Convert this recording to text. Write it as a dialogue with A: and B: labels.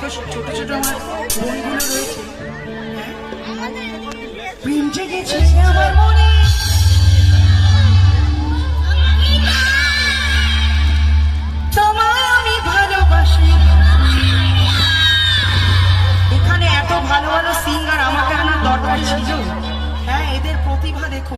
A: কত ছোট ছোট আমার বোনগুলো রয়েছে। প্রেম জেগেছে আমার মনে, তোমায় আমি ভালোবাসি। এখানে এত ভালো ভালো সিঙ্গার আমাকে আনার দরকার ছিল? হ্যাঁ, এদের প্রতিভা দেখো।